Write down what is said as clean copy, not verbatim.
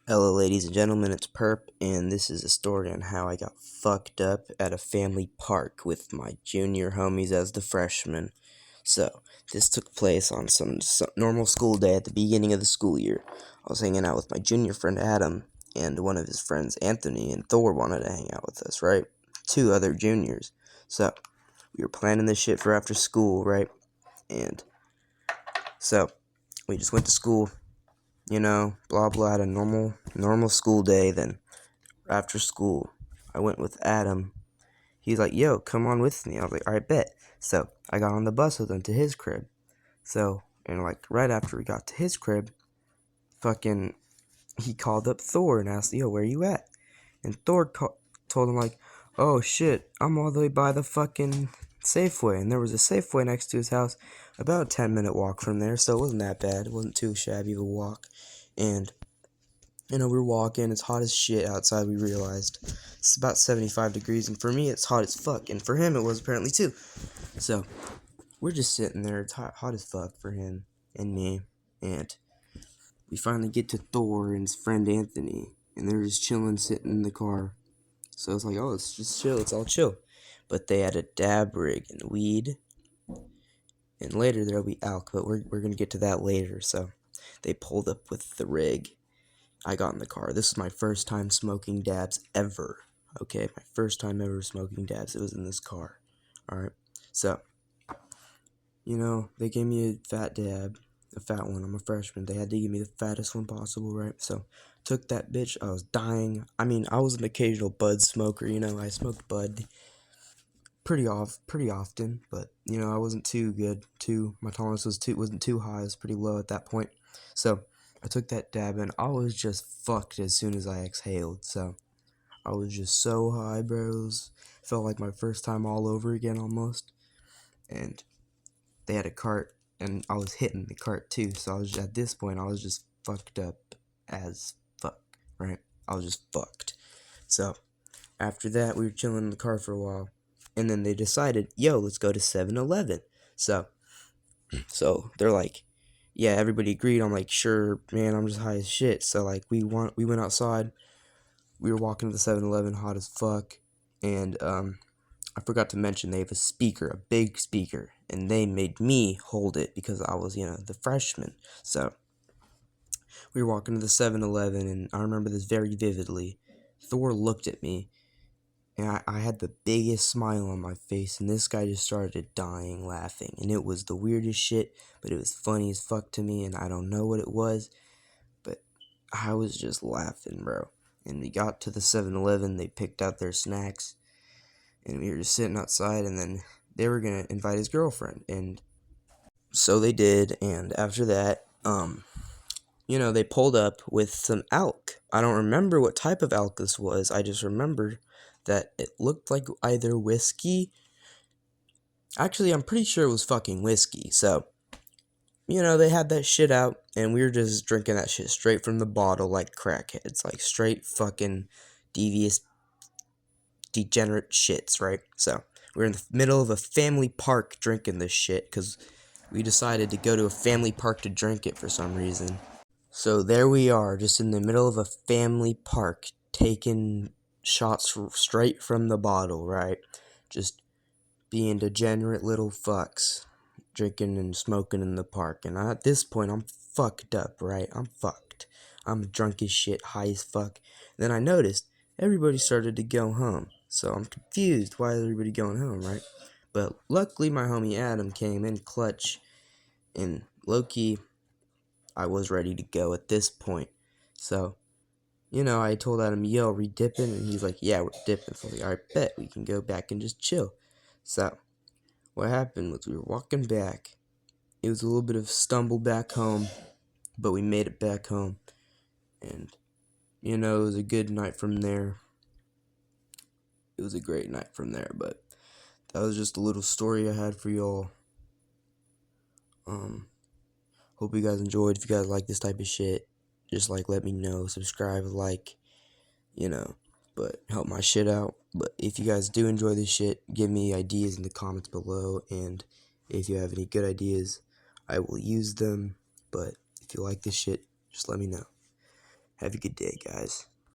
Hello, ladies and gentlemen, it's Perp, and this is a story on how I got fucked up at a family park with my junior homies as the freshmen. So, this took place on some normal school day at the beginning of the school year. I was hanging out with my junior friend Adam, and one of his friends Anthony, and Thor wanted to hang out with us, right? Two other juniors. So, we were planning this shit for after school, right? And so, we just went to school, blah blah, had a normal school day. Then after school, I went with Adam. He's like, "Yo, come on with me." I was like, "All right, bet." So I got on the bus with him to his crib. So, and like right after we got to his crib, fucking, he called up Thor and asked, "Yo, where you at?" And Thor told him like, "Oh shit, I'm all the way by the fucking Safeway." And there was a Safeway next to his house, about a 10-minute walk from there. So it wasn't that bad. It wasn't too shabby of a walk. And we were walking, it's hot as shit outside, we realized. It's about 75 degrees, and for me, it's hot as fuck, and for him, it was apparently too. So, we're just sitting there, it's hot as fuck for him and me, and we finally get to Thor and his friend Anthony, and they're just chilling, sitting in the car. So it's like, oh, let's just chill, it's all chill. But they had a dab rig and weed, and later there'll be alk, but we're gonna get to that later, so they pulled up with the rig. I got in the car. This was my first time smoking dabs ever. Okay, my first time ever smoking dabs. It was in this car. Alright, so, they gave me a fat dab, a fat one. I'm a freshman. They had to give me the fattest one possible, right? So, took that bitch. I was dying. I mean, I was an occasional bud smoker, I smoked bud pretty often, but, I wasn't too good. My tolerance wasn't too high. It was pretty low at that point. So, I took that dab and I was just fucked as soon as I exhaled. So I was just so high, bros. Felt like my first time all over again almost. And they had a cart and I was hitting the cart too. So at this point I was just fucked up as fuck, right? I was just fucked. So after that we were chilling in the car for a while. And then they decided, yo, let's go to 7-Eleven. So they're like, yeah, everybody agreed. I'm like, sure, man, I'm just high as shit. So like we went outside. We were walking to the 7-Eleven, hot as fuck. And I forgot to mention they have a speaker, a big speaker, and they made me hold it because I was, the freshman. So we were walking to the 7-Eleven, and I remember this very vividly. Thor looked at me, and I had the biggest smile on my face, and this guy just started dying laughing. And it was the weirdest shit, but it was funny as fuck to me, and I don't know what it was, but I was just laughing, bro. And we got to the 7-Eleven, they picked out their snacks, and we were just sitting outside, and then they were gonna invite his girlfriend, and so they did, and after that, they pulled up with some elk. I don't remember what type of elk this was, I just remember that it looked like either whiskey. Actually, I'm pretty sure it was fucking whiskey. So, they had that shit out, and we were just drinking that shit straight from the bottle like crackheads. Like, straight fucking devious, degenerate shits, right? So, we're in the middle of a family park drinking this shit, because we decided to go to a family park to drink it for some reason. So, there we are, just in the middle of a family park, taking shots straight from the bottle, right? Just being degenerate little fucks, drinking and smoking in the park. And at this point, I'm fucked up, right? I'm fucked. I'm drunk as shit, high as fuck. Then I noticed everybody started to go home. So I'm confused. Why is everybody going home, right? But luckily, my homie Adam came in clutch. And low-key, I was ready to go at this point. So, I told Adam, yo, are we dipping? And he's like, yeah, we're dipping. So I was like, alright, bet. We can go back and just chill. So, what happened was we were walking back. It was a little bit of stumble back home, but we made it back home. And, it was a good night from there. It was a great night from there, but that was just a little story I had for y'all. Hope you guys enjoyed. If you guys like this type of shit, just let me know. Subscribe, but help my shit out. But if you guys do enjoy this shit, give me ideas in the comments below, and if you have any good ideas, I will use them. But if you like this shit, just let me know. Have a good day, guys.